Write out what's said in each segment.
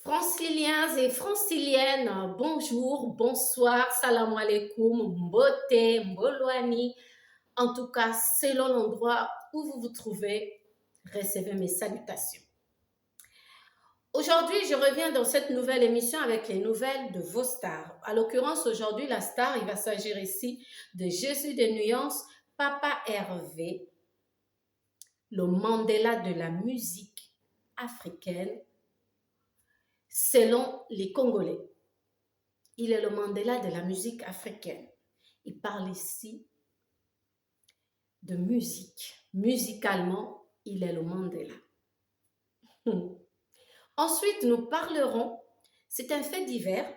Franciliens et franciliennes, bonjour, bonsoir, salam alaikum, mbote, mbolwani. En tout cas, selon l'endroit où vous vous trouvez, recevez mes salutations. Aujourd'hui, je reviens dans cette nouvelle émission avec les nouvelles de vos stars. À l'occurrence, aujourd'hui, la star, il va s'agir ici de Jésus de Nuance, Papa Hervé, le Mandela de la musique africaine, selon les Congolais. Il est le Mandela de la musique africaine. Il parle ici de musique. Musicalement, il est le Mandela. Ensuite, nous parlerons, c'est un fait divers,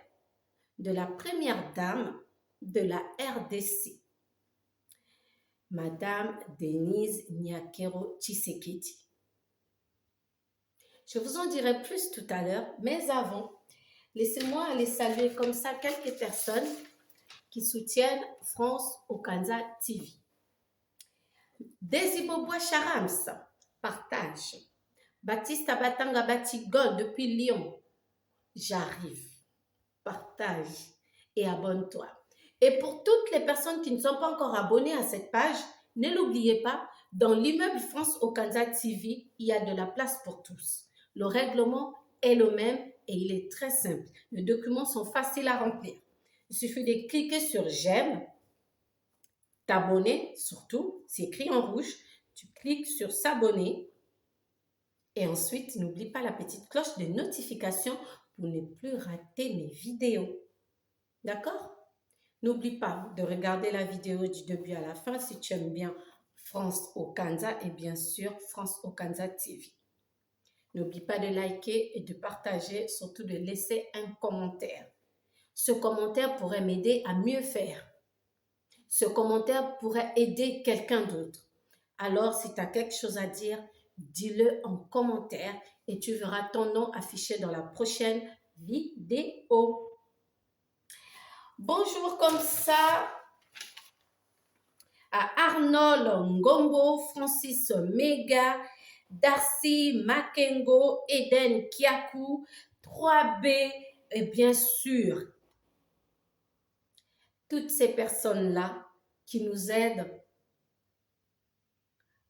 de la première dame de la RDC, Madame Denise Nyakero Tshisekedi. Je vous en dirai plus tout à l'heure, mais avant, laissez-moi aller saluer comme ça quelques personnes qui soutiennent France Okanza TV. Desibobois Charams, partage. Baptiste Abatanga Batigol depuis Lyon, j'arrive, partage et abonne-toi. Et pour toutes les personnes qui ne sont pas encore abonnées à cette page, ne l'oubliez pas, dans l'immeuble France Okanza TV, il y a de la place pour tous. Le règlement est le même et il est très simple. Les documents sont faciles à remplir. Il suffit de cliquer sur j'aime, t'abonner surtout, c'est écrit en rouge, tu cliques sur s'abonner et ensuite n'oublie pas la petite cloche de notification pour ne plus rater mes vidéos. D'accord? N'oublie pas de regarder la vidéo du début à la fin si tu aimes bien France Okanza et bien sûr France Okanza TV. N'oublie pas de liker et de partager, surtout de laisser un commentaire. Ce commentaire pourrait m'aider à mieux faire. Ce commentaire pourrait aider quelqu'un d'autre. Alors, si tu as quelque chose à dire, dis-le en commentaire et tu verras ton nom affiché dans la prochaine vidéo. Bonjour comme ça à Arnold Ngombo, Francis Mega, Darcy Makengo, Eden Kiakou, 3B et bien sûr, toutes ces personnes-là qui nous aident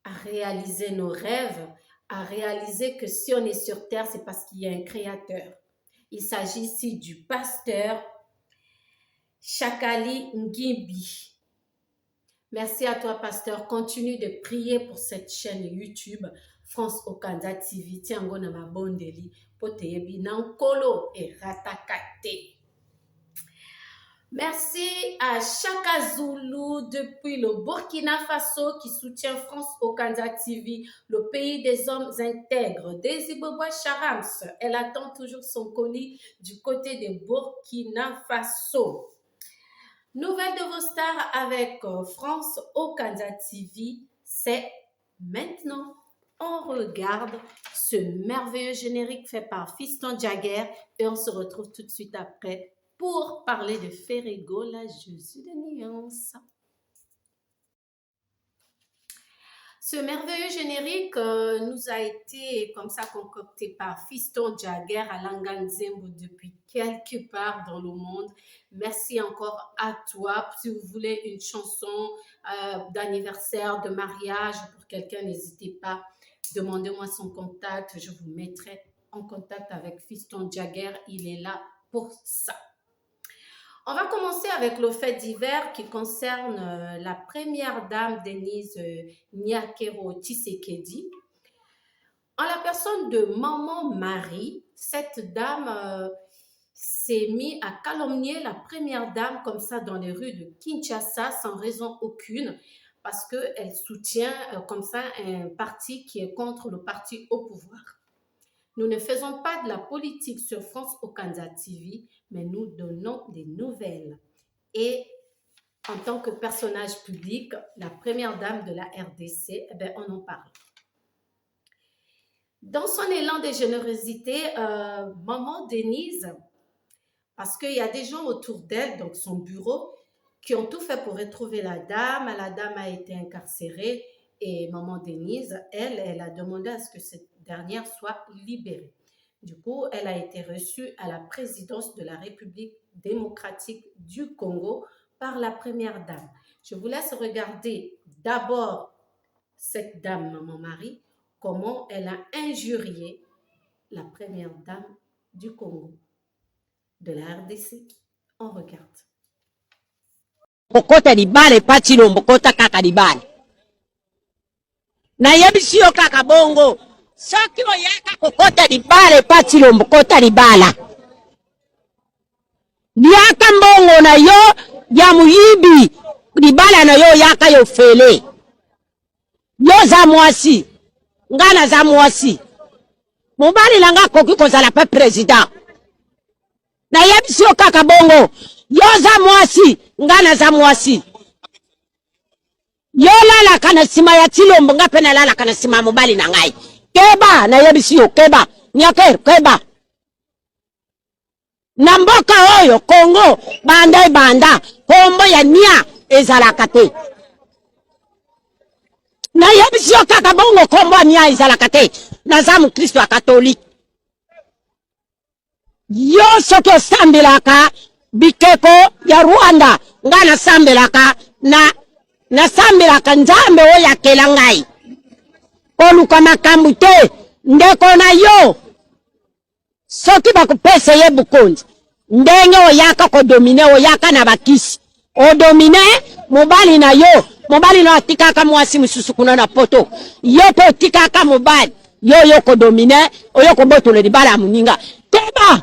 à réaliser nos rêves, à réaliser que si on est sur Terre, c'est parce qu'il y a un créateur. Il s'agit ici du pasteur Chakali Ngimbi. Merci à toi, pasteur. Continue de prier pour cette chaîne YouTube, France Okanza TV. Tiens, on a ma bonne délit. Poteyebi nankolo et ratakate. Merci à Chaka Zulu depuis le Burkina Faso qui soutient France Okanza TV, le pays des hommes intègres. Desibobois Charams, elle attend toujours son colis du côté de Burkina Faso. Nouvelle de vos stars avec France Okanza TV, c'est maintenant. On regarde ce merveilleux générique fait par Fiston Jagger et on se retrouve tout de suite après pour parler de Ferrigo, la Jésus de Nuance. Ce merveilleux générique nous a été comme ça concocté par Fiston Jagger à Langanzembo depuis quelque part dans le monde. Merci encore à toi. Si vous voulez une chanson d'anniversaire, de mariage pour quelqu'un, n'hésitez pas. Demandez-moi son contact. Je vous mettrai en contact avec Fiston Jagger. Il est là pour ça. On va commencer avec le fait divers qui concerne la première dame Denise Nyakero Tshisekedi. En la personne de Maman Marie, cette dame s'est mise à calomnier la première dame comme ça dans les rues de Kinshasa sans raison aucune parce qu'elle soutient comme ça un parti qui est contre le parti au pouvoir. Nous ne faisons pas de la politique sur France Okanza TV, mais nous donnons des nouvelles. Et en tant que personnage public, la première dame de la RDC, eh bien, on en parle. Dans son élan de générosité, Maman Denise, parce qu'il y a des gens autour d'elle, donc son bureau, qui ont tout fait pour retrouver la dame. La dame a été incarcérée et Maman Denise, elle a demandé à ce que cette dernière soit libérée. Du coup, elle a été reçue à la présidence de la République démocratique du Congo par la première dame. Je vous laisse regarder d'abord cette dame, Maman Marie, comment elle a injurié la première dame du Congo, de la RDC. On regarde. Kokota libale pati lombo kota kaka libale. Na yebisi yo kaka bongo. Soki oyaka kokota libale pati lombo kota libala. Liaka mbongo na yo ya muyibi. Libala na yo yaka yo fele. Yo za mwasi. Ngana za mwasi. Mubali langa koki kozala pa president. Na yebisi yo kaka bongo. Yo za mwasi. Ngana za mwasi. Yo lala kana sima ya tilombo nga pena lala kana sima mobali na ngai. Keba na yebisi yo keba. Nyaker keba. Na mboka oyo Congo banda banda kombo ya nia ezalaka te. Na yebisi yo kaka bongo kombo ya nia ezalaka te. Naza mu Kristo ya Katolika. Yo soki osambelaka bikeko ya Rwanda nga nasambelaka na sambelaka Nzambe oyo akela ngai. Koluka makambo te ndeko na yo soki bakupesa ye bukonzi ndenge oyaka kodomine oyaka na bakisi odomine mobali na yo mobali na atikaka mwasi mususu kuna na poto yo pe otikaka mobali yo kodomine oyo kobotola libala ya moninga keba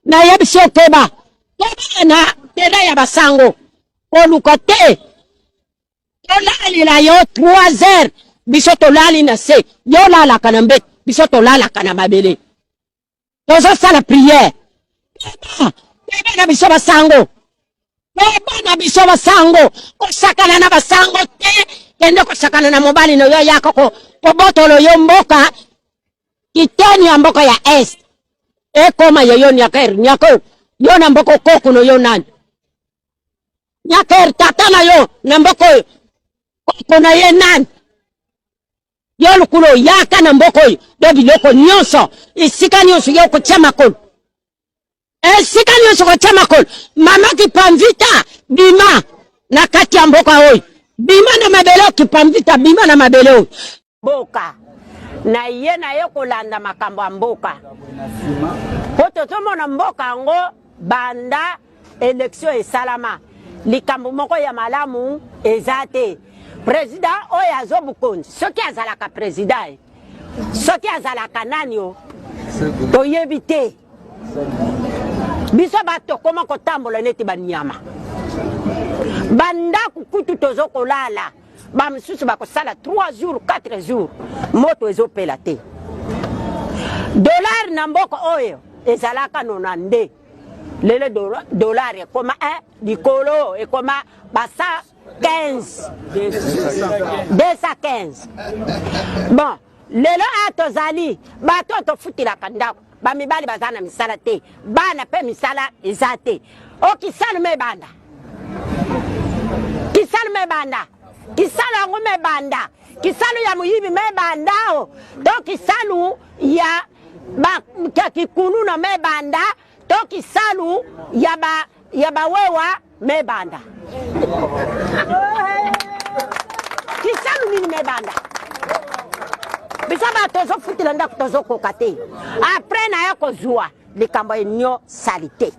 na yebisi yo keba na tela ya basango koluka te tolalila yo 3 heures biso tolali na se yo lalaka na mbeti biso tolalaka na mabele tozo sala prière keba na biso basango keba na biso basango kosakana na basango te kende kosakana na mobali no yo yaka kobotolo yo mboka kiteni ya mboka ya est ekoma yo nyako yo na mboko koku no yo nani nyaker tata na yo na mboko koku na ye nani yo lukulo yaka na mboko yo do biloko nyonso isika nyonso yo kotia makolo esika nyonso kotia makolo mama kipamvita bima na kati ya mboka oyo bima na mabele kipamvita bima na mabele oyo boka na ye na ye kolanda makambo ya mboka po tozomona mboka yango banda election esalama likambo moko ya malamu eza te president oyo azobukonzi soki azalaka president soki azalaka nani o toyebi te biso bato koma kotambola neti banyama bandako kutu tozokolala bamisusu bakosala 3 jours 4 jours moto ezopela te dollar na mboka oyo ezalaka 92 lele dollar ekoma 1 likolo ekoma basa 15 215 bon lelo atozali bato tofutilaka ndako bamibali baza na misala te bana pe misala eza te okisalu mebanda kisalu yango mebanda kisalu ya muyibi mebanda o to kisalu ya kikunu na mebanda to kisalu ya bawewa mebanda kisalu nini mebanda bisaba tozo futila ndako tozo koka te après na ya kozwa likambo enyo salite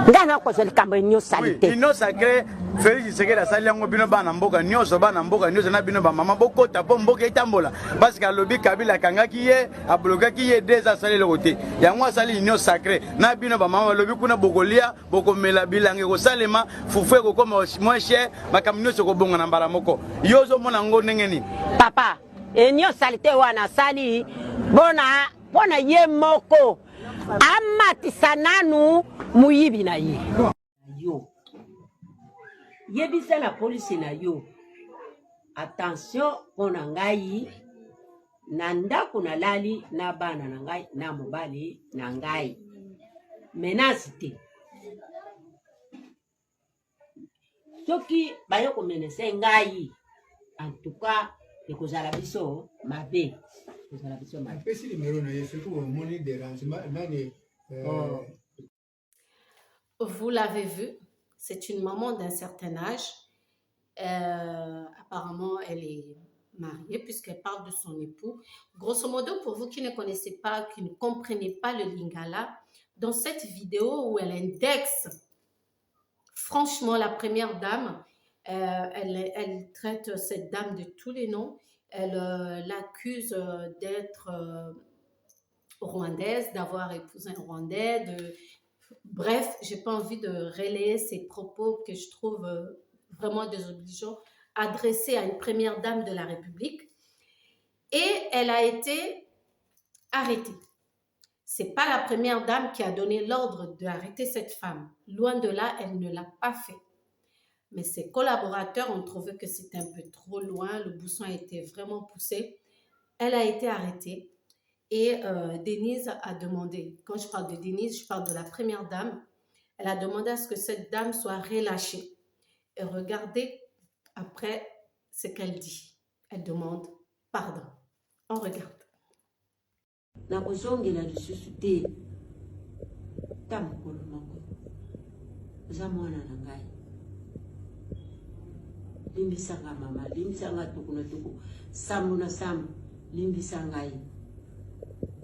ngana kozwa likambo enyo salite ino sacré Félix Tshisekedi asali yango bino bana mboka nyonso na bino ba mama bokota po mboka etambola parce que alobi Kabila kangaki ye ablokaki ye déjà asali le côté yango asali union sacré na bino ba mama lobi kuna bokolia bokomela bilange kosalema fufu ko koma moins cher makambo nyonso ko bonga na mbala moko yozo mona ngo ndenge nini papa enyo salite wana sali bona ye moko amatisa nanu muyibi na ye yo yebisa na polisi na yo attention pona ngai na ndako na lali na bana na ngai na mobali na ngai menace te soki bayoko menese ngai en tout cas ekozala biso mabe Vous l'avez vu, c'est une maman d'un certain âge. Apparemment, elle est mariée puisqu'elle parle de son époux. Grosso modo, pour vous qui ne connaissez pas, qui ne comprenez pas le Lingala, dans cette vidéo où elle indexe franchement la première dame, elle traite cette dame de tous les noms. Elle l'accuse d'être rwandaise, d'avoir épousé un Rwandais. Bref, je n'ai pas envie de relayer ces propos que je trouve vraiment désobligeants adressés à une première dame de la République. Et elle a été arrêtée. Ce n'est pas la première dame qui a donné l'ordre d'arrêter cette femme. Loin de là, elle ne l'a pas fait. Mais ses collaborateurs ont trouvé que c'était un peu trop loin. Le bouchon a été vraiment poussé. Elle a été arrêtée. Et Denise a demandé, quand je parle de Denise, je parle de la première dame, elle a demandé à ce que cette dame soit relâchée. Et regardez après ce qu'elle dit. Elle demande pardon. On regarde. Nakozongela lisusu te ta mokolo moko oza mwana na ngai limbisanga mama limbisanga tuku na tuku sambo na sambo limbisa ngai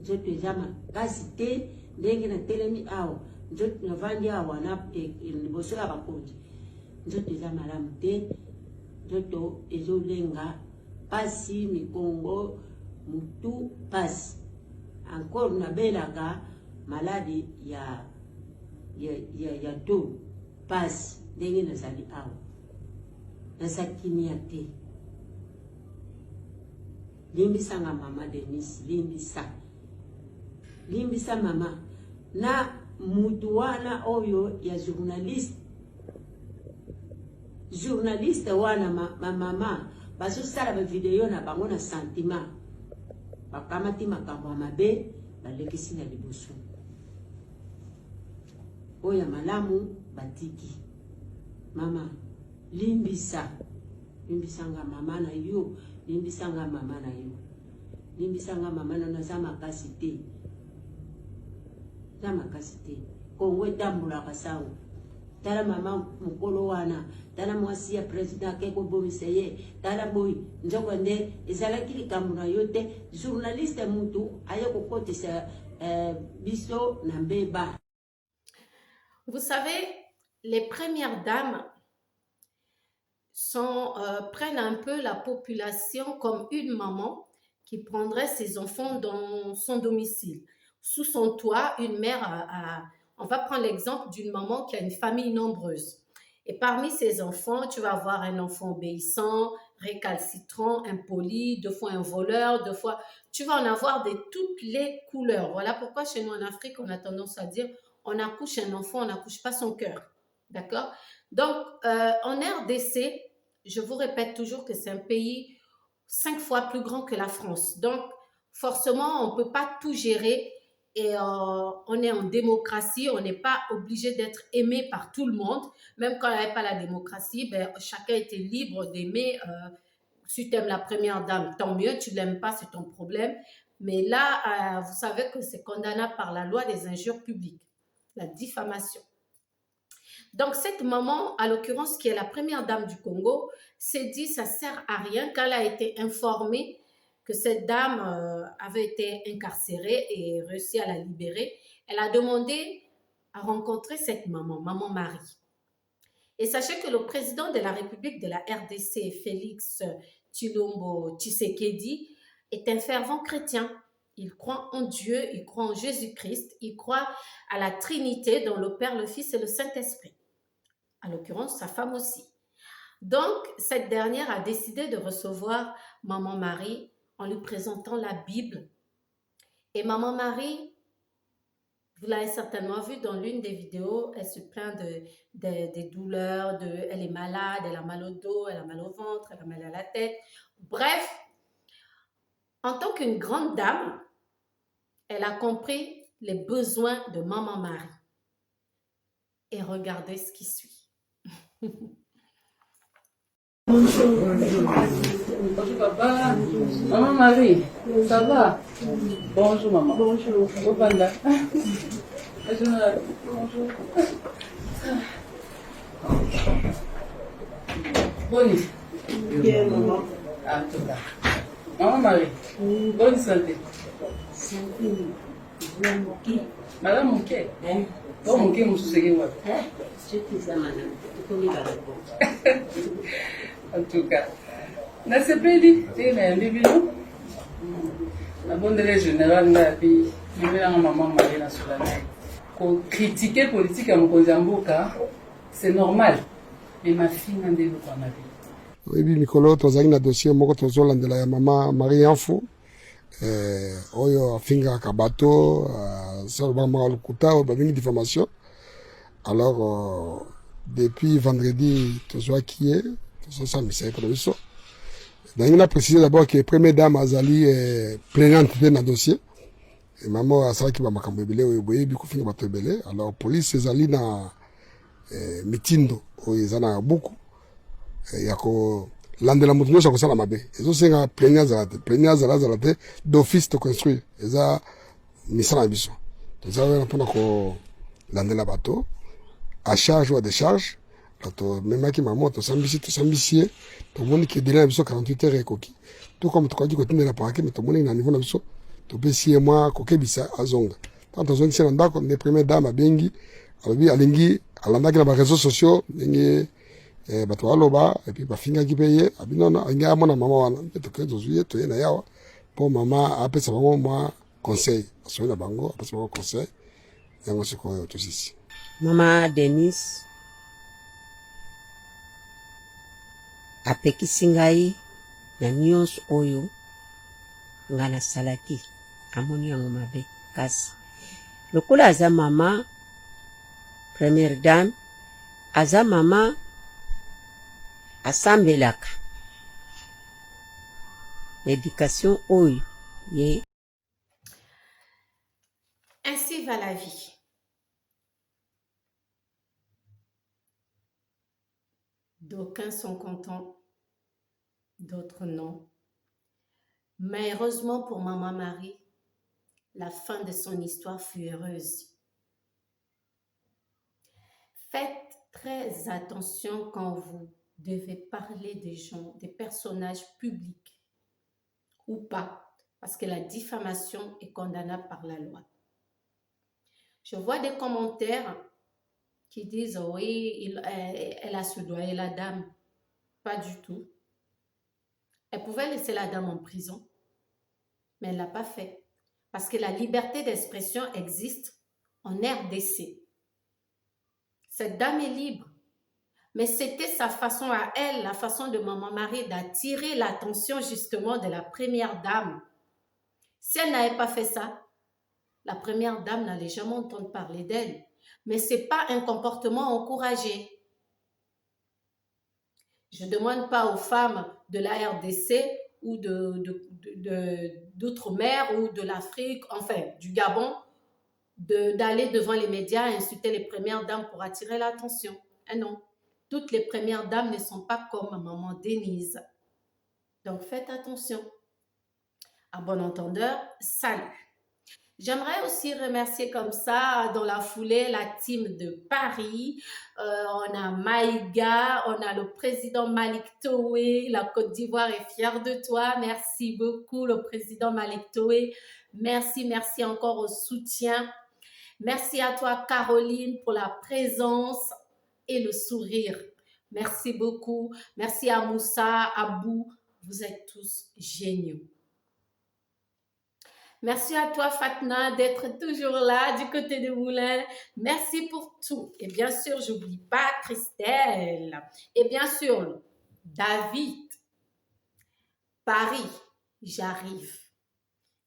nzoto eza makasi te ndenge na telemi awa nzoto navandi awa na liboso ya bakonzi nzoto eza malamu te nzoto ezolenga pasi mikongo mutu pasi encore nabelaka maladi ya to pasi ndenge nazali awa naza kimia te limbisanga mama Denise limbisa mama na mutu wana oyo ya journaliste wana mama bazosala bavideo na bango na sentiment bakamati makambo ya mabe balekisi na liboso oyo malamu batiki mama limbisanga mama na yo limbisanga mama na yo limbisanga mama na naza makasi te kongo etambulaka sango tala mama mokolo wana tala mwasi ya president akeko bomisa ye tala boyi nzoko nde ezalaki likambo na yo te journaliste mutu aye kokotisa biso na mbeba. Vous savez, les premières dames prennent un peu la population comme une maman qui prendrait ses enfants dans son domicile. Sous son toit, une mère on va prendre l'exemple d'une maman qui a une famille nombreuse. Et parmi ses enfants, tu vas avoir un enfant obéissant, récalcitrant, impoli, deux fois un voleur, deux fois... Tu vas en avoir de toutes les couleurs. Voilà pourquoi chez nous en Afrique, on a tendance à dire on accouche un enfant, on n'accouche pas son cœur. D'accord? Donc, en RDC, je vous répète toujours que c'est un pays 5 fois plus grand que la France. Donc, forcément, on ne peut pas tout gérer. Et on est en démocratie, on n'est pas obligé d'être aimé par tout le monde. Même quand il n'y avait pas la démocratie, ben, chacun était libre d'aimer. Si tu aimes la première dame, tant mieux. Tu ne l'aimes pas, c'est ton problème. Mais là, vous savez que c'est condamnable par la loi des injures publiques, la diffamation. Donc, cette maman, à l'occurrence, qui est la première dame du Congo, s'est dit, ça ne sert à rien. Quand elle a été informée que cette dame avait été incarcérée et réussi à la libérer, elle a demandé à rencontrer cette maman, Maman Marie. Et sachez que le président de la République de la RDC, Félix Tshilombo Tshisekedi, est un fervent chrétien. Il croit en Dieu, il croit en Jésus-Christ, il croit à la Trinité, dont le Père, le Fils et le Saint-Esprit. En l'occurrence, sa femme aussi. Donc, cette dernière a décidé de recevoir Maman Marie en lui présentant la Bible. Et Maman Marie, vous l'avez certainement vu dans l'une des vidéos, elle se plaint des douleurs, elle est malade, elle a mal au dos, elle a mal au ventre, elle a mal à la tête. Bref, en tant qu'une grande dame, elle a compris les besoins de Maman Marie. Et regardez ce qui suit. Bonjour papa. Maman Marie, ça va? Bonjour maman. Bonjour. Bonjour. Bonjour. Bonne. Bien maman. En tout cas. Maman Marie, bonne santé. Santé. Madame Mouké. Bon Mouké Moussoussé. En tout cas, na sepeli te na bibilo na bondele général na bi bibela maman Marie na solana ko critiquer politique ya mokonzi ya mboka c'est normal mais ma fille na ndelo kwa na bi oyebi mikolo tozalaki na dossier moko tozolandela ya mama Marie Info oyo afingaka bato salobamaka lokuta oyo babengi diffamation. Alors depuis vendredi tozwaki ye tozosambisa ye mpona biso. Nangi na préciser d'abord que première dame azali plaignante mpe na dossier mama asalaki bamakambo ebele oyo boyebi kofinga bato ebele. Alors police ezali na mitindo oyo eza na buku ya kolandela moto nyonso akosala mabe ezosenga plaignant azala te d'office to construire eza misala na biso toza wana mpona kolandela bato à charge ou à décharge. Memaki mama tosambisi ye tomoni ke délai na biso 48 heures ekoki to comme tokaki kotindela parake mais tomoni na niveau na biso topesi ye mwa kokebisa azonga tant tozongisi na ndako nde première dame abengi alobi alingi alandaki na bareseau sociaux ndenge bato baloba epuis bafingaki mpe ye abinono alingi amona mama wana mpe tokei tozwi ye toye na yawa mpo mama apesa bango mwa conseil asoi na bango apesa bango conseil yango sikoyo tosisi. Mama Denise apekisi ngai na nyonso oyo nga nasalaki amoni yango mabe kasi lokola aza mama première dame aza mama asambelaka éducation oyo ye. Ainsi va la vie. D'aucuns sont contents, d'autres non. Mais heureusement pour Maman Marie, la fin de son histoire fut heureuse. Faites très attention quand vous devez parler des gens, des personnages publics ou pas, parce que la diffamation est condamnable par la loi. Je vois des commentaires qui disent « oui, elle a soudoyé la dame ». Pas du tout. Elle pouvait laisser la dame en prison, mais elle ne l'a pas fait. Parce que la liberté d'expression existe en RDC. Cette dame est libre. Mais c'était sa façon à elle, la façon de Maman Marie d'attirer l'attention justement de la première dame. Si elle n'avait pas fait ça, la première dame n'allait jamais entendre parler d'elle. Mais ce n'est pas un comportement encouragé. Je ne demande pas aux femmes de la RDC ou d'outre-mer ou de l'Afrique, enfin du Gabon, d'aller devant les médias et insulter les premières dames pour attirer l'attention. Ah non, toutes les premières dames ne sont pas comme Maman Denise. Donc faites attention. À bon entendeur, salut. J'aimerais aussi remercier comme ça, dans la foulée, la team de Paris. On a Maïga, on a le président Malik Toé. La Côte d'Ivoire est fière de toi. Merci beaucoup, le président Malik Toé. Merci, merci encore au soutien. Merci à toi, Caroline, pour la présence et le sourire. Merci beaucoup. Merci à Moussa, Abou. Vous êtes tous géniaux. Merci à toi, Fatna, d'être toujours là du côté de Moulin. Merci pour tout. Et bien sûr, je n'oublie pas Christelle. Et bien sûr, David. Paris, j'arrive.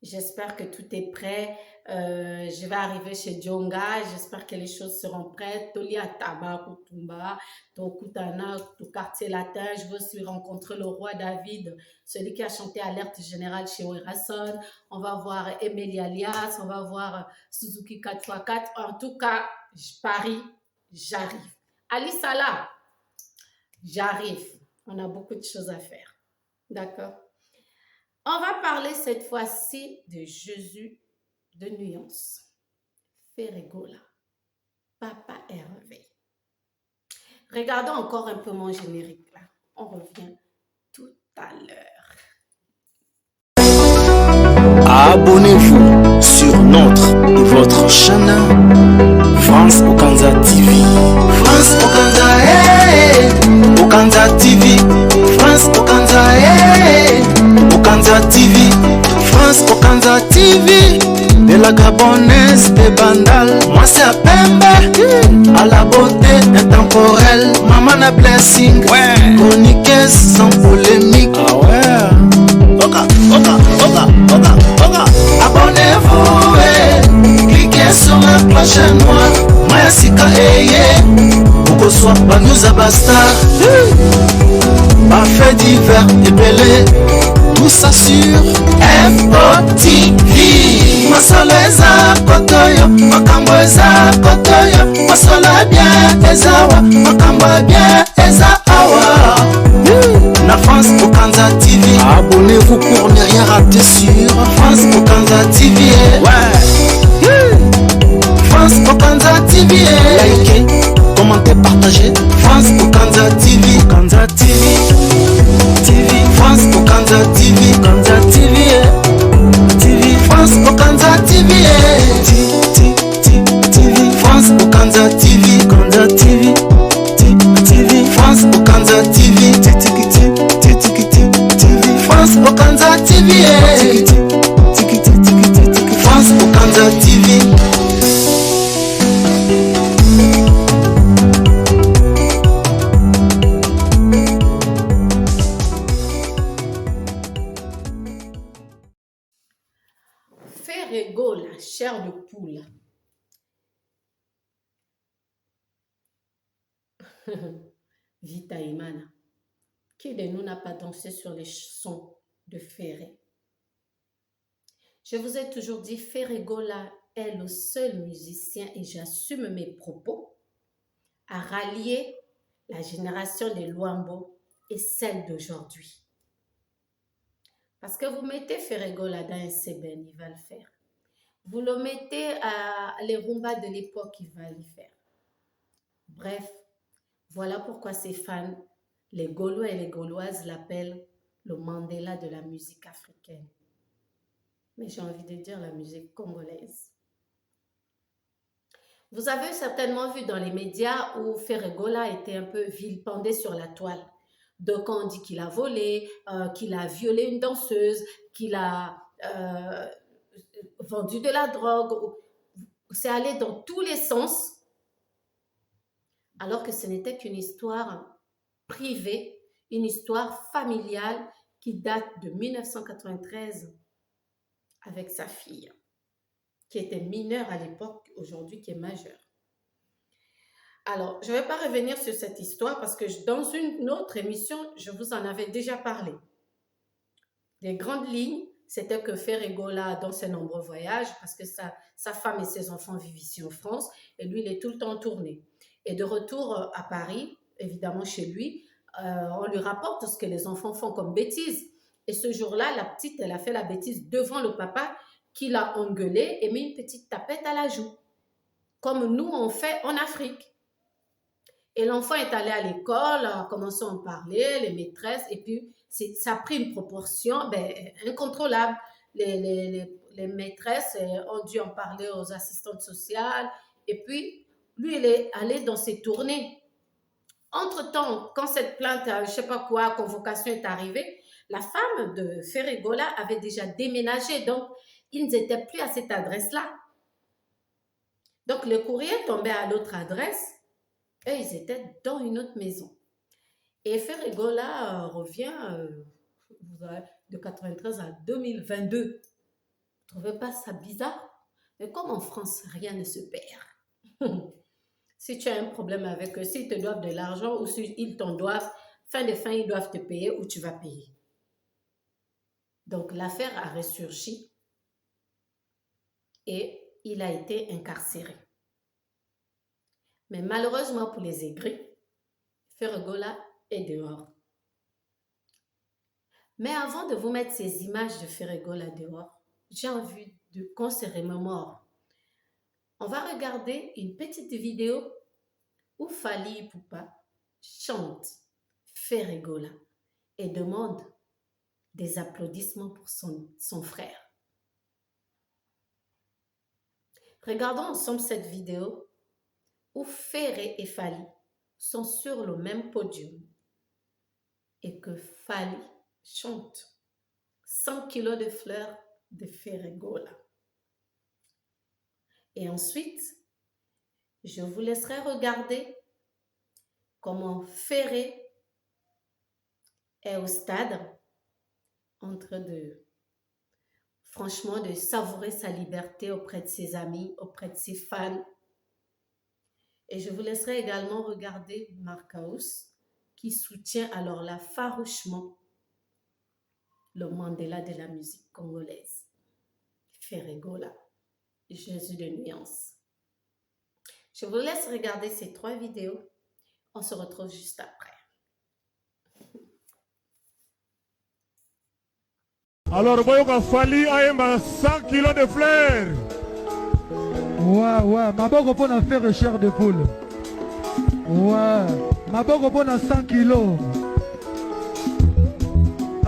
J'espère que tout est prêt. Je vais arriver chez Djonga. J'espère que les choses seront prêtes. Toli Ataba, Kutumba, Tokutana, tout quartier latin. Je veux aussi rencontrer le roi David, celui qui a chanté Alerte Générale chez Werason. On va voir Emily Alias. On va voir Suzuki 4x4. En tout cas, Paris, j'arrive. Ali Salah, j'arrive. On a beaucoup de choses à faire. D'accord? On va parler cette fois-ci de Jésus de Nuance. Ferregola. Papa Hervé. Regardons encore un peu mon générique là. On revient tout à l'heure. Abonnez-vous sur notre et votre chaîne France Okanza TV. France Okanza, Okanza TV. France Okanza, Okanza TV. France Okanza TV. De la Gabonaise de Bandal. Moi c'est à Pembe. À la beauté intemporelle. Maman a blessing. Ouais. Chroniqueuse sans polémique. Ah ouais. Oka, oka, oka, oka, oka. Abonnez-vous, cliquez sur la cloche noire. Maya Sika Boko soit pas nous à Basta. Pas fait divers et belé. Tout ça sur FOTV. Masala eza kotoyo, makambo eza kotoyo. Masala bien ezawa, makambo bien eza awa. La France Okanza TV. Abonnez-vous pour ne rien rater sur France Okanza TV. Ouais. France Okanza TV. Likez, commentez, partagez. France Okanza TV. Okanza TV. TV. France Okanza TV. Okanza TV. TV. France Okanza TV. TV. France Okanza TV. Okanza TV. TV. France Okanza TV. France Okanza TV. France Okanza TV. Ferregola, chair de poule. Vita Imana. Qui de nous n'a pas dansé sur les sons de Ferré? Je vous ai toujours dit, Ferregola est le seul musicien, et j'assume mes propos, à rallier la génération des Luambo et celle d'aujourd'hui. Parce que vous mettez Ferregola dans un seben, il va le faire. Vous le mettez à les rumbas de l'époque, il va le faire. Bref, voilà pourquoi ses fans, les Gaulois et les Gauloises, l'appellent le Mandela de la musique africaine. Mais j'ai envie de dire la musique congolaise. Vous avez certainement vu dans les médias où Ferregola était un peu vilipendé sur la toile. Donc on dit qu'il a volé, qu'il a violé une danseuse, qu'il a vendu de la drogue. C'est allé dans tous les sens. Alors que ce n'était qu'une histoire privée, une histoire familiale qui date de 1993 avec sa fille, qui était mineure à l'époque, aujourd'hui qui est majeure. Alors, je ne vais pas revenir sur cette histoire parce que dans une autre émission, je vous en avais déjà parlé. Les grandes lignes, c'était que Ferregola, dans ses nombreux voyages, parce que sa femme et ses enfants vivent ici en France, et lui, il est tout le temps en tournée. Et de retour à Paris, évidemment chez lui, on lui rapporte ce que les enfants font comme bêtises. Et ce jour-là, la petite, elle a fait la bêtise devant le papa qui l'a engueulé et mis une petite tapette à la joue. Comme nous, on fait en Afrique. Et l'enfant est allé à l'école, a commencé à en parler, les maîtresses, et puis ça a pris une proportion incontrôlable. Les maîtresses ont dû en parler aux assistantes sociales, et puis lui, il est allé dans ses tournées. Entre-temps, quand cette plainte, je ne sais pas quoi, convocation est arrivée, la femme de Ferregola avait déjà déménagé, donc ils n'étaient plus à cette adresse-là. Donc le courrier tombait à l'autre adresse et ils étaient dans une autre maison. Et Ferregola revient de 93 à 2022. Vous ne trouvez pas ça bizarre? Mais comme en France, rien ne se perd. Si tu as un problème avec eux, s'ils te doivent de l'argent ou s'ils t'en doivent, fin de fin, ils doivent te payer ou tu vas payer. Donc, l'affaire a ressurgi et il a été incarcéré. Mais malheureusement pour les aigris, Ferregola est dehors. Mais avant de vous mettre ces images de Ferregola dehors, j'ai envie qu'on se remémore. On va regarder une petite vidéo où Fally Ipupa chante Ferregola et demande des applaudissements pour son frère. Regardons ensemble cette vidéo où Ferré et Fally sont sur le même podium et que Fally chante 100 kilos de fleurs de Ferregola. Et ensuite, je vous laisserai regarder comment Ferré est au stade en train de savourer sa liberté auprès de ses amis, auprès de ses fans. Et je vous laisserai également regarder Marcaus qui soutient alors là farouchement le Mandela de la musique congolaise, Ferregola, Jésus de nuance. Je vous laisse regarder ces 3 vidéos. On se retrouve juste après. Alors, Boyoka Fally a 100 kilos de fleurs. Ouais, maboko pour na faire chair de poule. Ouais, maboko pour na 100 kilos.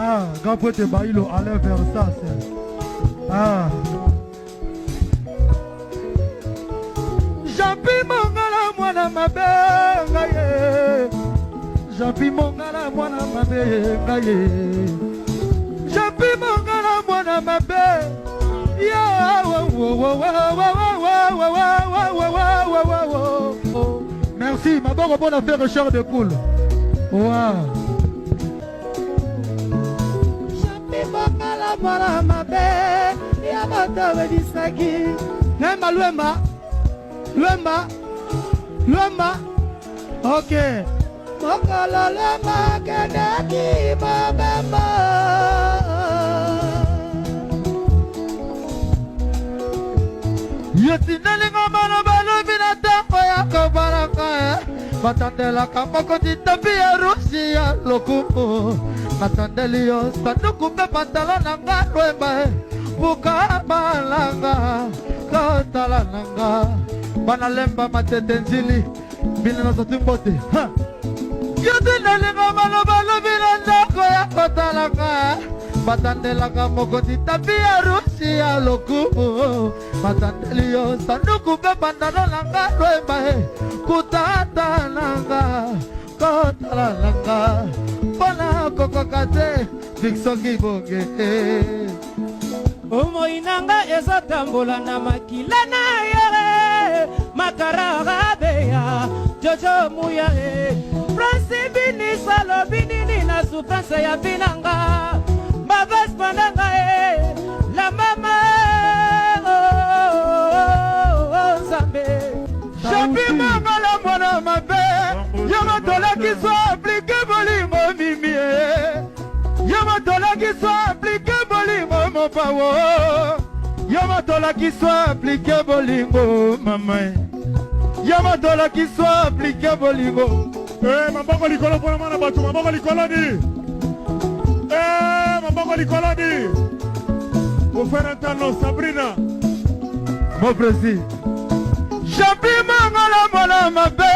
Ah, Gapote Bailo allait vers ça. Ah. Jampi mongala mwana mabe ngaye. Jampi mongala mwana mabe ngaye. Jampi mongala mwana mabe. Yeah, merci, ma bonne bonne affaire chair de poule. Wow. Jampi mongala mwana mabe. Ya matawe disaki. Nema luema. Luema. Ok. Mokala luema kedaki mabemba. Yotindelinga mana balobi na tempo ya kobaraka. Batandela kamoko titapi ya rusi ya lokumu. Batandeli yo sanduku pe pantalo nanga luema. Buka balanga kotala nanga. Banalemba matete nzili bina na sotimbote. Yotindelinga mana balobi na ndako ya kotalanga. Batandelaka mokoti tapi ya rusi ya lokumu. Batandeli yo sanduku pe pandano langa loemba. Kutata langa kotala langa. Bona kokokate fiksoki bonge. Omoinanga ezotambola na makila na yere. Makaraga beya Jojo muya France bini salo bini na souffrance ya binanga. Babas pandanga la mama Zambe. Jampi mangala mwana mabe. Yamatola qui soit appliqué bolingo mimi. Yamatola qui soit appliqué bolingo mon pawo. Yamatola qui soit appliqué bolingo maman. Yamatola qui soit appliqué bolingo. Mamboko likolo pona mana batu, mamboko likolo di. Mamboko likolo di. Pour faire entendre Sabrina. Mon président. Jampi mangala mwana mabe.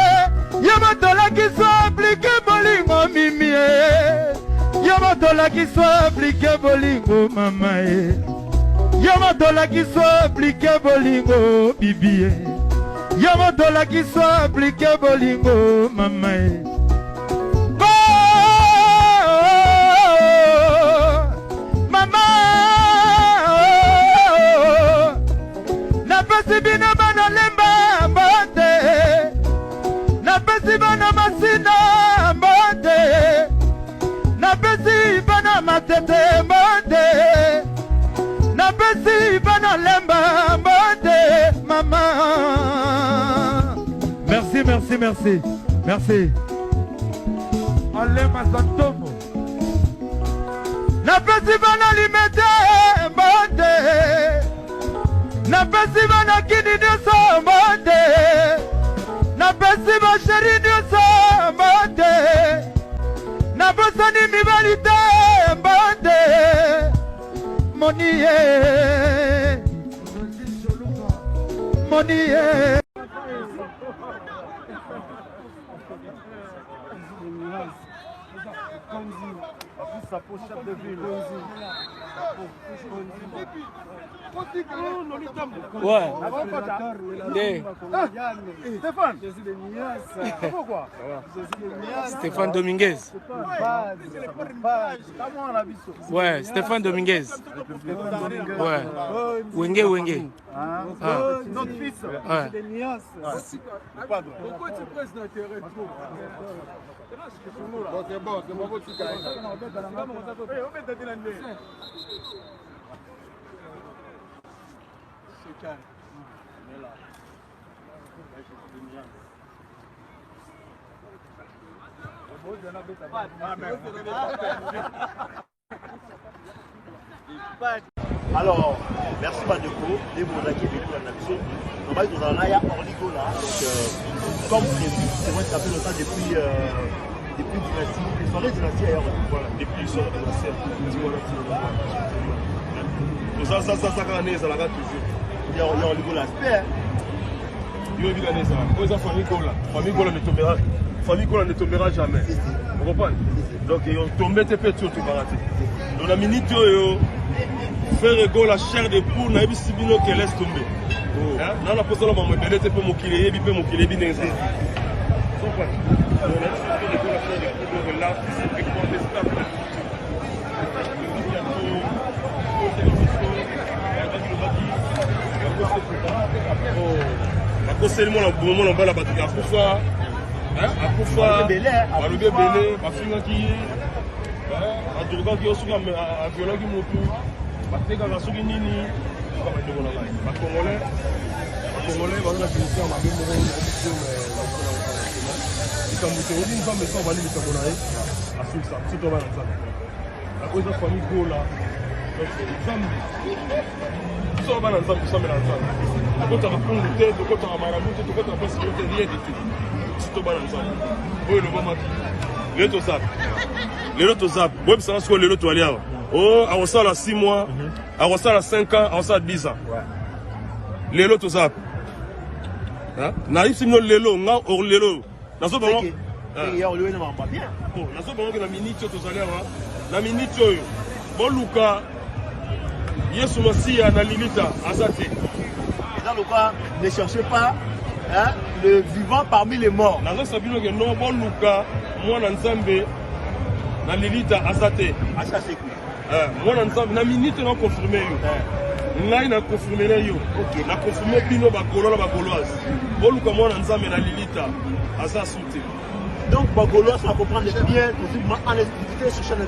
Yamatola qui soit appliqué bolingo mimi. Yamatola qui soit appliqué bolingo maman. Yamatola qui soit appliqué bolingo bibi. Yamatola qui soit appliqué bolingo maman. Maman na pesi bina bana lemba mbote. Na pesi bana masina mbote. Na pesi bana matete mbote. Na pesi bana lemba mbote. Maman. Merci. Allez Mazantomo. Na pesi bana limete mbote. Na pesi bana kini nyoso mbote. Na pesi ba sheri nyoso mbote. nabosani mibali te mbonde monie monie Ouais. Stéphane. Pourquoi? Stéphane Dominguez. Ouais, Stéphane Dominguez. Ouais. Wenge. Notre fils. Ouais. Pourquoi tu presses l'intérêt trop? C'est bon, Alors, merci Madeko, les mots qui est venu à la mission. Normalement, nous allons aller à Orligo là. Donc, comme prévu, c'est vrai que ça fait longtemps depuis dynastie. Les soirées dynastie ailleurs. Voilà, depuis les soirées dynastie. Ça, quand on est, ça l'a toujours. Il y a Orligo là, j'espère. Il y a évidemment ça. Pour ça, famille Gola ne tombera jamais. Vous comprenez? Donc, ils ont tombé tes petits tout baraté. Donc, la minute, faire Gola chair de poule, n'a pas si bien qu'elle laisse tomber. Dans la position, on va me donner mon kilé, puis mon kilé, bien ça. Vous comprenez? Donc, là, c'est de Gola chair de poule, donc là, c'est exporté. Seulement le moment on va la battre à Koufa, à Koufa, à Lubé Béné, à Finga qui à Durga qui est aussi à Viola qui monte, à Tega à Sugi Nini, à Congolais, voilà la finition à ma même moment il s'en bouge, on dit une femme mais ça on va aller mettre à Monaï, à Suxa, c'est tout va dans ça. La cause de la famille Gola, donc c'est Zambie, ça va dans Zambie, ça met dans Zambie. Quand tu as répondu, quand tu as marabout, quand tu as fait ce que tu as rien du tout. Si tu as balance ça. Oui, le moment qui. Le Tozap. Le Tozap. Oui, c'est ce que le Tozap aller. Oh, on sort à 6 mois, on sort à 5 ans, on sort à 10 ans. Le Tozap. Naïf, c'est le Lelo, non, or Lelo. Dans ce moment. Il y a le Lelo, pas bien. Bon, dans ce moment, la minute, tu as aller. La minute, bon, Luca, Yesu Massi, Analilita, Azate. Dans le cas, ne cherchez pas le vivant parmi les morts. Dans ce sabino que non bon Luka, moi Nzambe, na Lilita Azate. Asa c'est quoi? Moi Nzambe, na minute non confirmé yo. Ngai na confirmé yo. OK. Na confirmé bino ba Gaulois ba Gauloise. Bon Luka moi Nzambe na Lilita Asa souté. Donc ba Gaulois ça comprendre bien en activité sur chaîne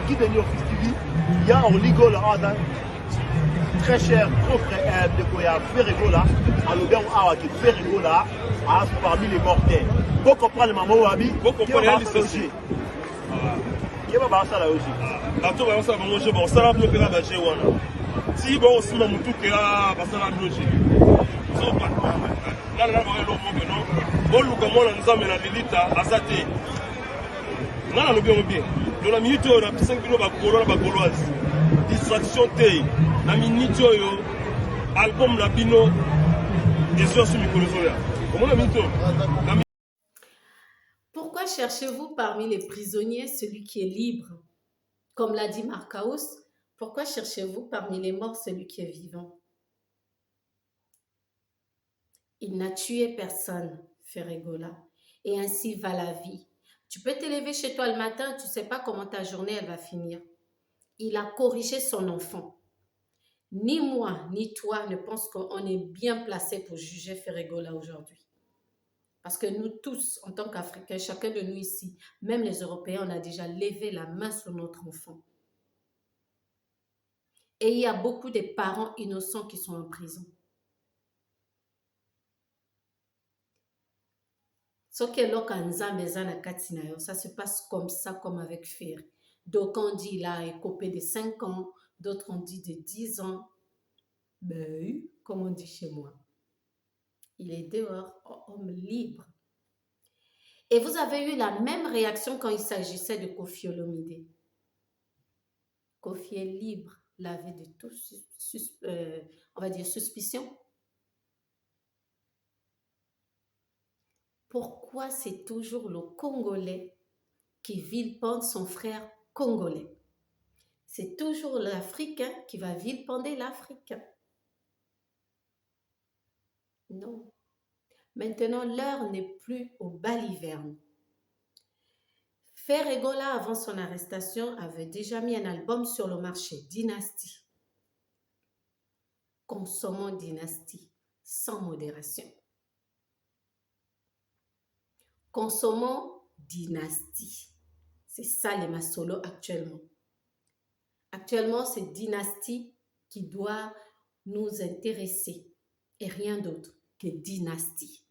qui de New York TV. Il y a Orligo là très cher, trop frère de Goya, Ferregola, à l'Aubert ou à Ferregola, parmi les mortels. Pour comprendre le maman Wabi, qui va loger. Qui va ça là aussi. Bateau va ça manger, bon, ça va nous faire la Géwana. Si bon, aussi, mon tout qui a passé la loger. Là, là, non. Bon, nous, comme on nous amène à l'élita, à Zate. Là, nous bien bien. Dans la minute, on a 5 kilos de Gauloise. Distraction T. La minute yo album la bino des heures sur Mikolozoya. Comment la minute? Pourquoi cherchez-vous parmi les prisonniers celui qui est libre? Comme l'a dit Marcaus, pourquoi cherchez-vous parmi les morts celui qui est vivant? Il n'a tué personne, Ferregola, et ainsi va la vie. Tu peux te lever chez toi le matin, tu ne sais pas comment ta journée elle va finir. Il a corrigé son enfant. Ni moi, ni toi ne pensons qu'on est bien placé pour juger Ferregola aujourd'hui. Parce que nous tous, en tant qu'Africains, chacun de nous ici, même les Européens, on a déjà levé la main sur notre enfant. Et il y a beaucoup de parents innocents qui sont en prison. Ça se passe comme ça, comme avec Ferre. Donc on dit là, il est copé de 5 ans, d'autres on dit de 10 ans. Ben, comme on dit chez moi. Il est dehors, homme libre. Et vous avez eu la même réaction quand il s'agissait de Koffi Olomide. Koffi est libre, lavé de toute on va dire suspicion. Pourquoi c'est toujours le Congolais qui vilipende son frère congolais? C'est toujours l'Africain qui va vilipender l'Africain. Non. Maintenant, l'heure n'est plus au baliverne. Ferregola, avant son arrestation, avait déjà mis un album sur le marché, Dynastie. Consommons Dynastie, sans modération. Consommons Dynastie. C'est ça les Masolo actuellement. Actuellement, c'est Dynastie qui doit nous intéresser et rien d'autre que Dynastie.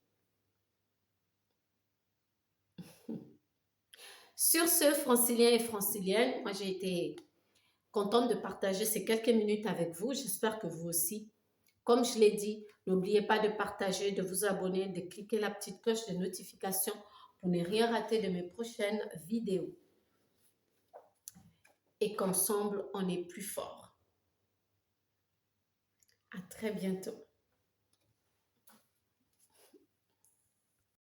Sur ce, franciliens et franciliennes, moi j'ai été contente de partager ces quelques minutes avec vous. J'espère que vous aussi. Comme je l'ai dit, n'oubliez pas de partager, de vous abonner, de cliquer la petite cloche de notification pour ne rien rater de mes prochaines vidéos. Et qu'ensemble, on est plus fort. À très bientôt.